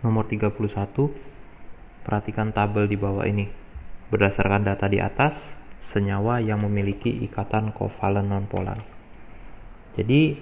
Nomor 31, perhatikan tabel di bawah ini. Berdasarkan data di atas, senyawa yang memiliki ikatan kovalen nonpolar. Jadi,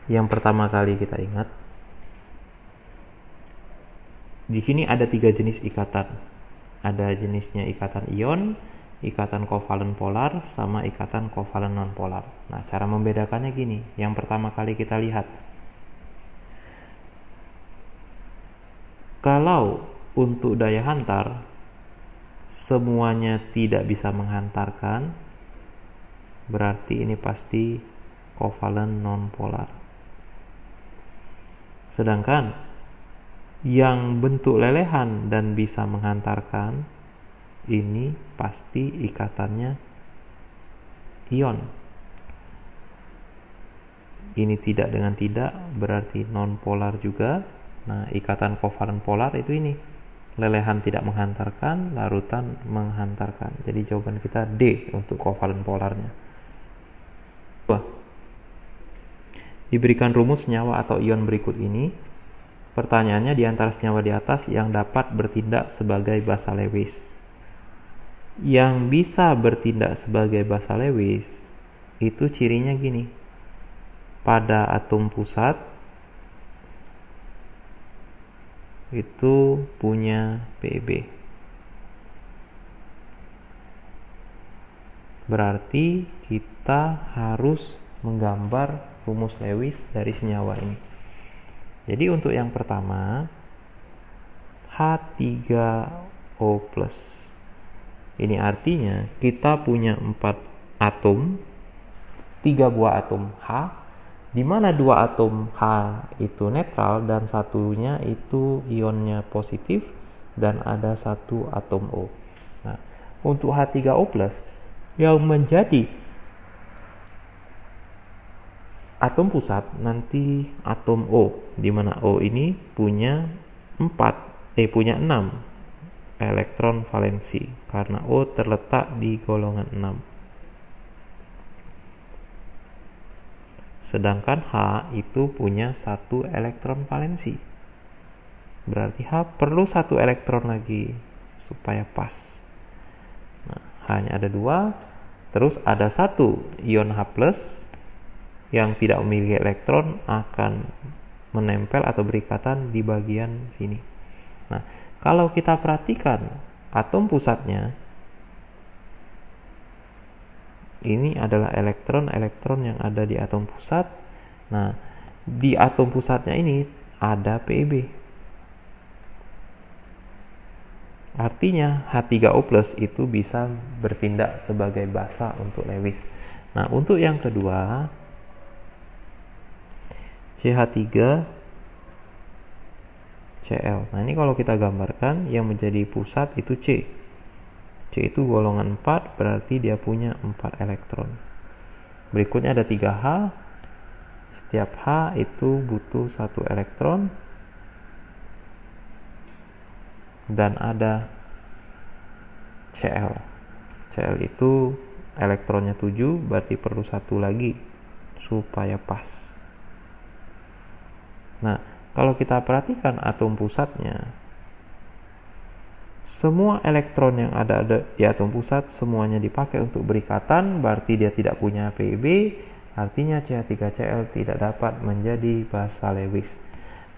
yang pertama kali kita ingat, di sini ada 3 jenis ikatan. Ada jenisnya ikatan ion, ikatan kovalen polar, sama ikatan kovalen nonpolar. Nah, cara membedakannya gini. Yang pertama kali kita lihat, kalau untuk daya hantar semuanya tidak bisa menghantarkan, berarti ini pasti kovalen nonpolar. Sedangkan yang bentuk lelehan dan bisa menghantarkan, ini pasti ikatannya ion. Ini tidak dengan tidak berarti nonpolar juga. Nah, ikatan kovalen polar itu ini, lelehan tidak menghantarkan, larutan menghantarkan. Jadi jawaban kita D untuk kovalen polarnya. Diberikan rumus senyawa atau ion berikut ini. Pertanyaannya, di antara senyawa di atas yang dapat bertindak sebagai basa Lewis. Yang bisa bertindak sebagai basa Lewis itu cirinya gini. Pada atom pusat itu punya PeB. Berarti kita harus menggambar rumus Lewis dari senyawa ini. Jadi untuk yang pertama, H3O+. Ini artinya kita punya 4 atom, 3 buah atom H, di mana 2 atom H itu netral dan satunya itu ionnya positif dan ada 1 atom O. Nah, untuk H3O+ yang menjadi atom pusat nanti atom O, di mana O ini punya 6 elektron valensi karena O terletak di golongan 6. Sedangkan H itu punya 1 elektron valensi. Berarti H perlu 1 elektron lagi supaya pas. Nah, H-nya ada 2, terus ada 1 ion H+ yang tidak memiliki elektron akan menempel atau berikatan di bagian sini. Nah, kalau kita perhatikan atom pusatnya, ini adalah elektron-elektron yang ada di atom pusat. Nah, di atom pusatnya ini ada PeB. Artinya H3O+ itu bisa bertindak sebagai basa untuk Lewis. Nah, untuk yang kedua, CH3Cl. Nah, ini kalau kita gambarkan yang menjadi pusat itu C. C itu golongan 4, berarti dia punya 4 elektron. Berikutnya ada 3H. Setiap H itu butuh 1 elektron. Dan ada Cl. Cl itu elektronnya 7, berarti perlu 1 lagi supaya pas. Nah, kalau kita perhatikan atom pusatnya, semua elektron yang ada di atom pusat semuanya dipakai untuk berikatan, berarti dia tidak punya PeB, artinya CH3Cl tidak dapat menjadi basa Lewis.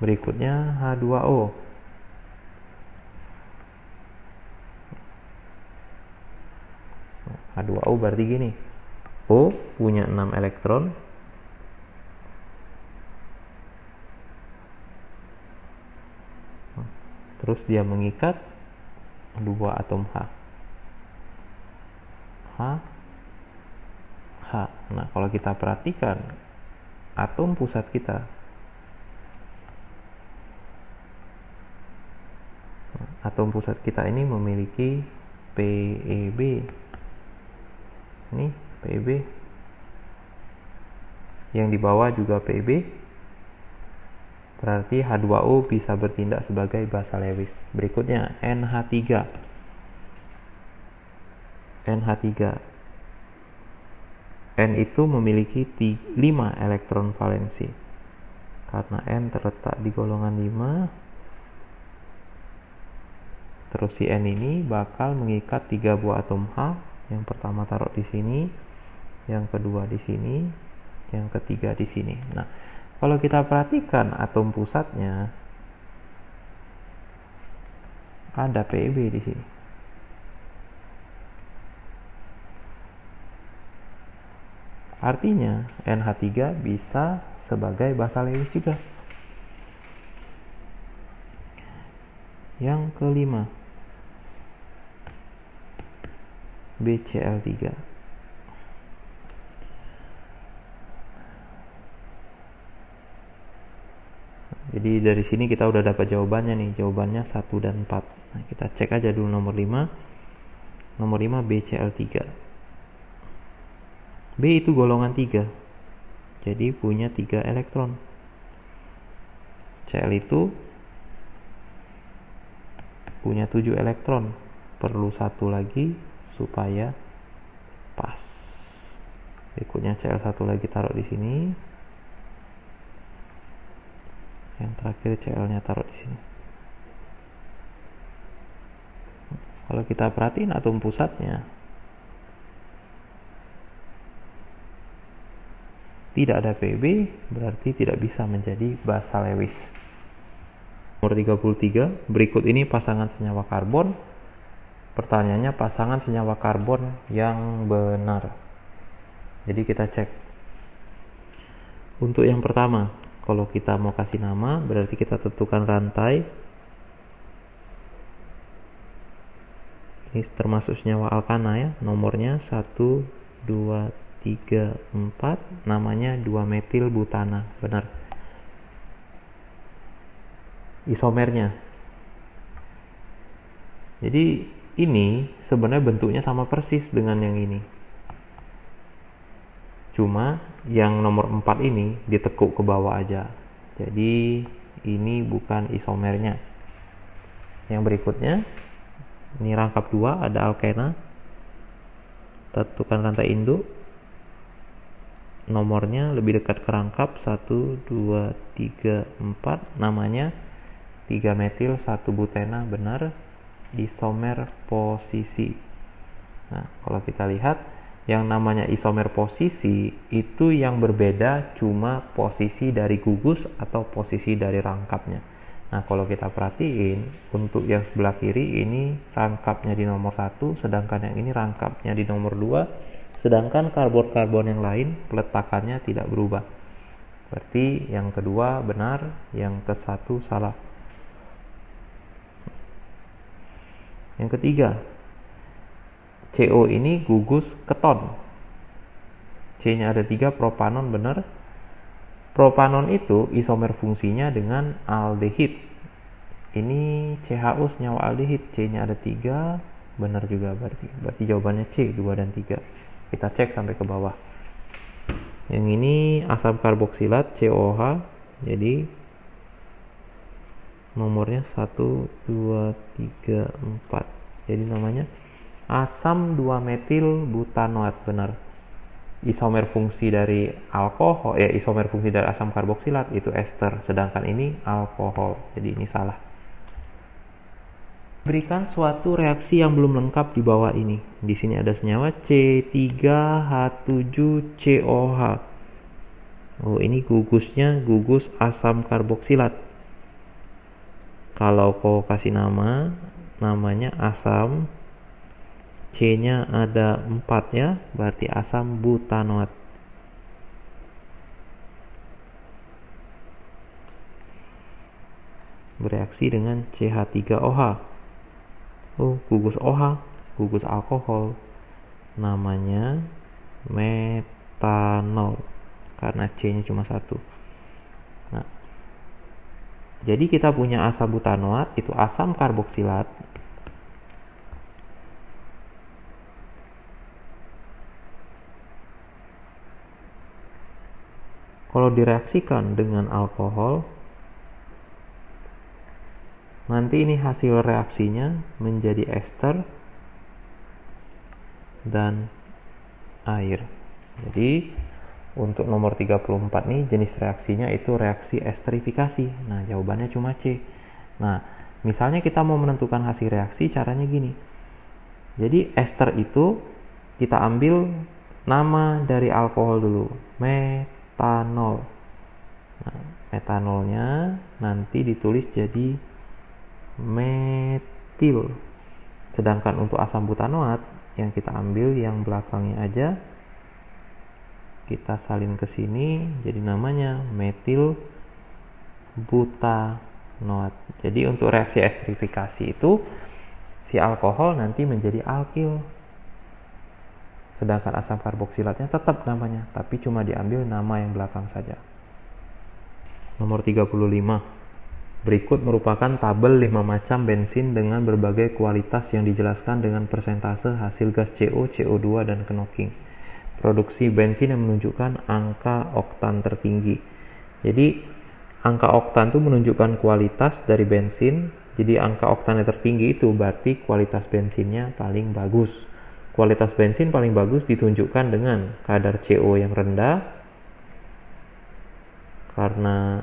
Berikutnya H2O. H2O berarti gini, O punya 6 elektron, terus dia mengikat 2 atom H. Nah, kalau kita perhatikan atom pusat kita, ini memiliki PeB. Ini PeB. Yang di bawah juga PeB. Berarti H2O bisa bertindak sebagai basa Lewis. Berikutnya NH3. N itu memiliki 5 elektron valensi. Karena N terletak di golongan 5, Terus si N ini bakal mengikat 3 buah atom H. Yang pertama taruh di sini, yang kedua di sini, yang ketiga di sini. Nah, kalau kita perhatikan atom pusatnya ada Pb di sini. Artinya NH3 bisa sebagai basa Lewis juga. Yang kelima, BCl3. Jadi dari sini kita udah dapat jawabannya nih. Jawabannya 1 dan 4. Nah, kita cek aja dulu nomor 5. Nomor 5 BCl3. B itu golongan 3. Jadi punya 3 elektron. Cl itu punya 7 elektron. Perlu 1 lagi supaya pas. Berikutnya Cl1 lagi taruh di sini. Yang terakhir Cl-nya taruh di sini. Kalau kita perhatiin atom pusatnya tidak ada Pb, berarti tidak bisa menjadi basa Lewis. Nomor 33, berikut ini pasangan senyawa karbon. Pertanyaannya pasangan senyawa karbon yang benar. Jadi kita cek. Untuk yang pertama, kalau kita mau kasih nama, berarti kita tentukan rantai. Ini termasuk senyawa alkana ya, nomornya 1, 2, 3, 4, namanya 2-metil butana, benar. Isomernya. Jadi ini sebenarnya bentuknya sama persis dengan yang ini. Cuma yang nomor 4 ini ditekuk ke bawah aja. Jadi ini bukan isomernya. Yang berikutnya, ini rangkap 2, ada alkena. Tentukan rantai induk. Nomornya lebih dekat ke rangkap 1, 2, 3, 4, namanya 3-metil 1 butena, benar. Isomer posisi. Nah, kalau kita lihat yang namanya isomer posisi itu yang berbeda cuma posisi dari gugus atau posisi dari rangkapnya. Nah, kalau kita perhatiin untuk yang sebelah kiri ini rangkapnya di nomor 1, sedangkan yang ini rangkapnya di nomor 2, sedangkan karbon-karbon yang lain peletakannya tidak berubah. Berarti yang kedua benar, yang ke satu salah. Yang ketiga, CO ini gugus keton. C-nya ada 3, propanon, benar. Propanon itu isomer fungsinya dengan aldehid. Ini CHO senyawa aldehid, C-nya ada 3, benar juga berarti. Berarti jawabannya C, 2 dan 3. Kita cek sampai ke bawah. Yang ini asam karboksilat COH, jadi nomornya 1, 2, 3, 4. Jadi namanya asam 2-metil butanoat, benar. Isomer fungsi dari alkohol, isomer fungsi dari asam karboksilat itu ester, sedangkan ini alkohol. Jadi ini salah. Berikan suatu reaksi yang belum lengkap di bawah ini. Di sini ada senyawa C3H7COH. Oh, ini gugusnya gugus asam karboksilat. Kalau kau kasih nama, namanya asam, C-nya ada 4 ya, berarti asam butanoat. Bereaksi dengan CH3OH. Oh, gugus OH, gugus alkohol. Namanya metanol, karena C-nya cuma 1. Nah, jadi kita punya asam butanoat, itu asam karboksilat. Kalau direaksikan dengan alkohol, nanti ini hasil reaksinya menjadi ester dan air. Jadi untuk nomor 34 nih jenis reaksinya itu reaksi esterifikasi. Nah, jawabannya cuma C. Nah, Misalnya kita mau menentukan hasil reaksi, caranya gini. Jadi ester itu kita ambil nama dari alkohol dulu, metanol. Nah, metanolnya nanti ditulis jadi metil. Sedangkan untuk asam butanoat yang kita ambil yang belakangnya aja, kita salin ke sini, jadi namanya metil butanoat. Jadi untuk reaksi esterifikasi itu si alkohol nanti menjadi alkil. Sedangkan asam karboksilatnya tetap namanya, tapi cuma diambil nama yang belakang saja. Nomor 35. Berikut merupakan tabel 5 macam bensin dengan berbagai kualitas yang dijelaskan dengan persentase hasil gas CO, CO2, dan knocking. Produksi bensin yang menunjukkan angka oktan tertinggi. Jadi angka oktan itu menunjukkan kualitas dari bensin. Jadi angka oktannya tertinggi itu berarti kualitas bensinnya paling bagus. Kualitas bensin paling bagus ditunjukkan dengan kadar CO yang rendah, karena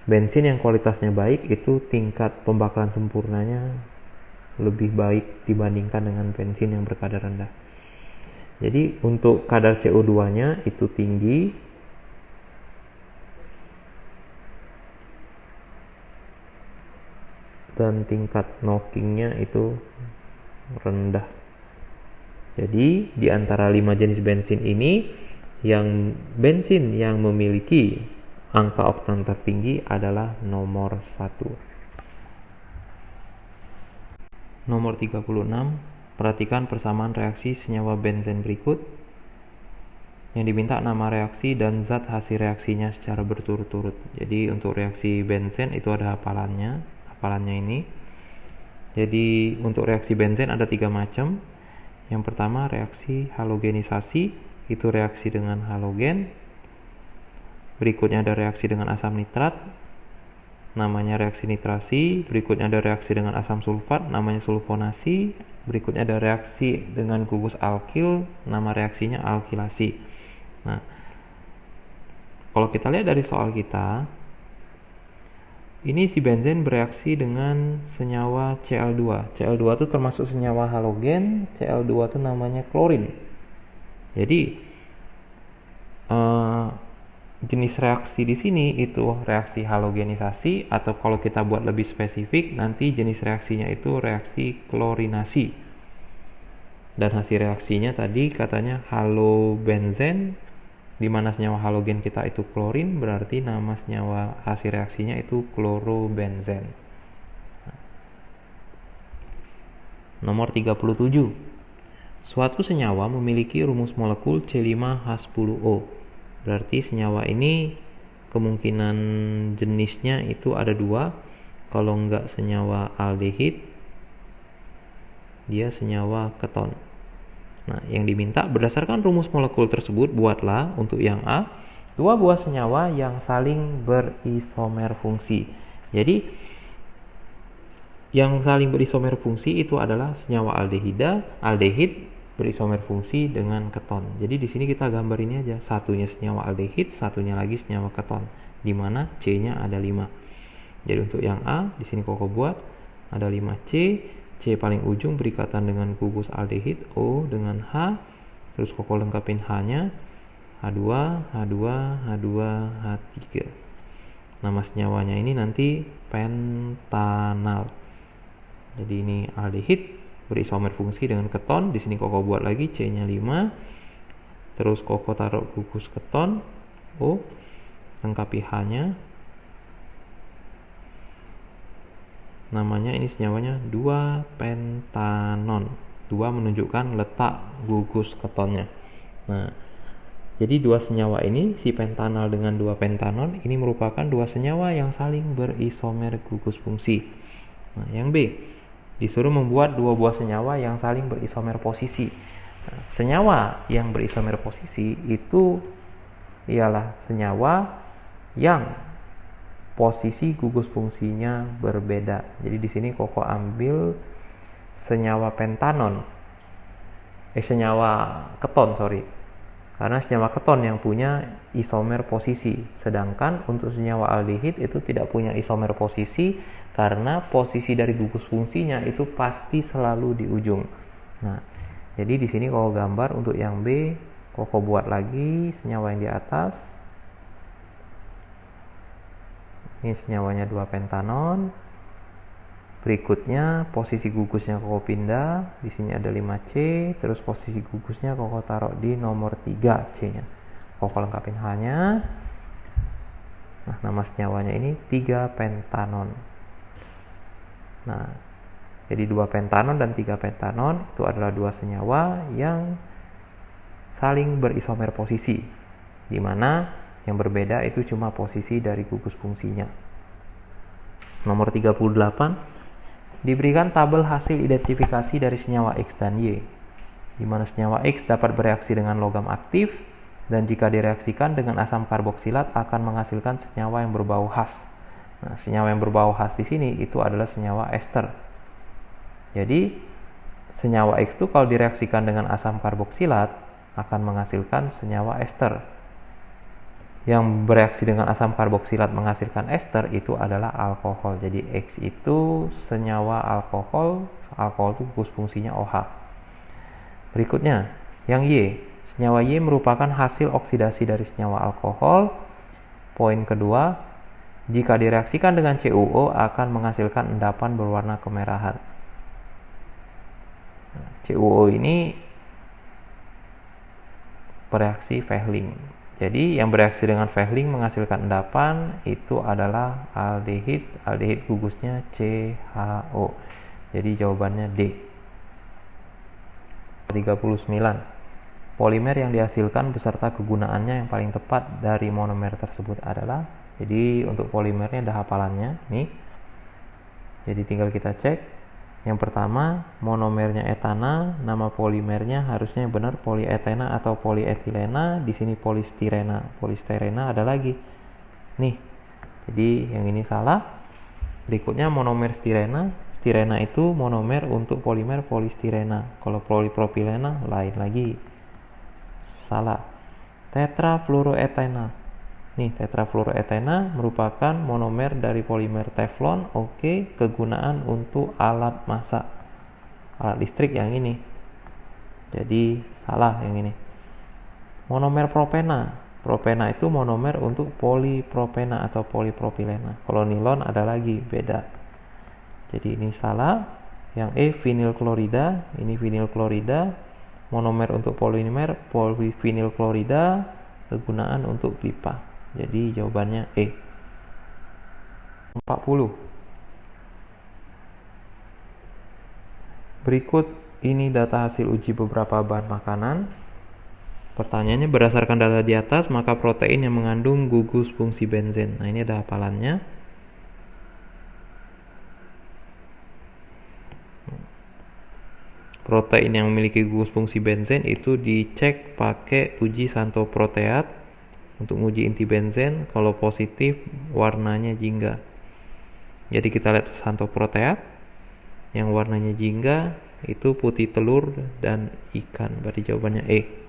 bensin yang kualitasnya baik itu tingkat pembakaran sempurnanya lebih baik dibandingkan dengan bensin yang berkadar rendah. Jadi untuk kadar CO2-nya itu tinggi, dan tingkat knockingnya itu rendah. Jadi di antara 5 jenis bensin ini, yang bensin yang memiliki angka oktan tertinggi adalah nomor 1. Nomor 36, perhatikan persamaan reaksi senyawa benzen berikut. Yang diminta nama reaksi dan zat hasil reaksinya secara berturut-turut. Jadi untuk reaksi benzen itu ada hafalannya ini. Jadi untuk reaksi benzen ada 3 macam. Yang pertama reaksi halogenisasi, itu reaksi dengan halogen. Berikutnya ada reaksi dengan asam nitrat, namanya reaksi nitrasi. Berikutnya ada reaksi dengan asam sulfat, namanya sulfonasi. Berikutnya ada reaksi dengan gugus alkil, nama reaksinya alkilasi. Nah, kalau kita lihat dari soal kita, ini si benzen bereaksi dengan senyawa Cl2. Cl2 itu termasuk senyawa halogen. Cl2 itu namanya klorin. Jadi jenis reaksi di sini itu reaksi halogenisasi, atau kalau kita buat lebih spesifik nanti jenis reaksinya itu reaksi klorinasi. Dan hasil reaksinya tadi katanya halobenzen, di mana senyawa halogen kita itu klorin, berarti nama senyawa hasil reaksinya itu klorobenzen. Nomor 37. Suatu senyawa memiliki rumus molekul C5H10O. Berarti senyawa ini kemungkinan jenisnya itu ada 2. Kalau enggak senyawa aldehid, dia senyawa keton. Nah, yang diminta berdasarkan rumus molekul tersebut, buatlah untuk yang A 2 buah senyawa yang saling berisomer fungsi. Jadi yang saling berisomer fungsi itu adalah senyawa aldehid berisomer fungsi dengan keton. Jadi di sini kita gambar ini aja, satunya senyawa aldehid, satunya lagi senyawa keton, di mana C-nya ada 5. Jadi untuk yang A di sini Koko buat ada 5C. C paling ujung berikatan dengan gugus aldehid, O dengan H, terus Koko lengkapin H-nya, H2, H2, H2, H3. Nama senyawanya ini nanti pentanal. Jadi ini aldehid berisomer fungsi dengan keton. Di sini Koko buat lagi C-nya 5, terus Koko taruh gugus keton, O, lengkapi H-nya. Namanya ini senyawanya 2-pentanon. 2 menunjukkan letak gugus ketonnya. Nah, jadi 2 senyawa ini, si pentanal dengan 2-pentanon, ini merupakan 2 senyawa yang saling berisomer gugus fungsi. Nah, yang B, disuruh membuat 2 buah senyawa yang saling berisomer posisi. Nah, senyawa yang berisomer posisi itu ialah senyawa yang posisi gugus fungsinya berbeda. Jadi di sini Koko ambil senyawa keton. Karena senyawa keton yang punya isomer posisi, sedangkan untuk senyawa aldehid itu tidak punya isomer posisi karena posisi dari gugus fungsinya itu pasti selalu di ujung. Nah, jadi di sini kalau gambar untuk yang B, Koko buat lagi senyawa yang di atas. Ini senyawanya 2 pentanon. Berikutnya posisi gugusnya Koko pindah, di sini ada 5C, terus posisi gugusnya Koko taruh di nomor 3C-nya. Koko lengkapin H-nya. Nah, nama senyawanya ini 3 pentanon. Nah, jadi 2 pentanon dan 3 pentanon itu adalah 2 senyawa yang saling berisomer posisi, di mana yang berbeda itu cuma posisi dari gugus fungsinya. Nomor 38. Diberikan tabel hasil identifikasi dari senyawa X dan Y, di mana senyawa X dapat bereaksi dengan logam aktif, dan jika direaksikan dengan asam karboksilat akan menghasilkan senyawa yang berbau khas. Nah, senyawa yang berbau khas di sini itu adalah senyawa ester. Jadi, senyawa X itu kalau direaksikan dengan asam karboksilat akan menghasilkan senyawa ester. Yang bereaksi dengan asam karboksilat menghasilkan ester itu adalah alkohol. Jadi X itu senyawa alkohol, alkohol itu gugus fungsinya OH. Berikutnya, yang Y. Senyawa Y merupakan hasil oksidasi dari senyawa alkohol. Poin kedua, jika direaksikan dengan CuO akan menghasilkan endapan berwarna kemerahan. CuO ini bereaksi Fehling. Jadi yang bereaksi dengan Fehling menghasilkan endapan itu adalah aldehid. Aldehid gugusnya CHO. Jadi jawabannya D. 39. Polimer yang dihasilkan beserta kegunaannya yang paling tepat dari monomer tersebut adalah. Jadi untuk polimernya ada hafalannya nih. Jadi tinggal kita cek. Yang pertama, monomernya etana, nama polimernya harusnya yang benar polietena atau polietilena, di sini polistirena. Polisterena ada lagi. Nih. Jadi yang ini salah. Berikutnya monomer stirena. Stirena itu monomer untuk polimer polistirena. Kalau polipropilena lain lagi. Salah. Tetrafluoroetena. Nih, tetrafluoroetena merupakan monomer dari polimer teflon. Oke, kegunaan untuk alat masak, alat listrik yang ini. Jadi salah yang ini. Monomer propena. Propena itu monomer untuk polipropena atau polipropilena. Kalau nilon ada lagi, beda. Jadi ini salah. Yang E, vinil klorida. Ini vinil klorida. Monomer untuk polimer polivinil klorida. Kegunaan untuk pipa. Jadi jawabannya E. 40. Berikut ini data hasil uji beberapa bahan makanan. Pertanyaannya, berdasarkan data di atas, maka protein yang mengandung gugus fungsi benzen. Nah, ini ada hafalannya. Protein yang memiliki gugus fungsi benzen itu dicek pakai uji Santo-Proteat. Untuk uji inti benzen, kalau positif warnanya jingga. Jadi kita lihat Santo-Proteat, yang warnanya jingga itu putih telur dan ikan. Berarti jawabannya E.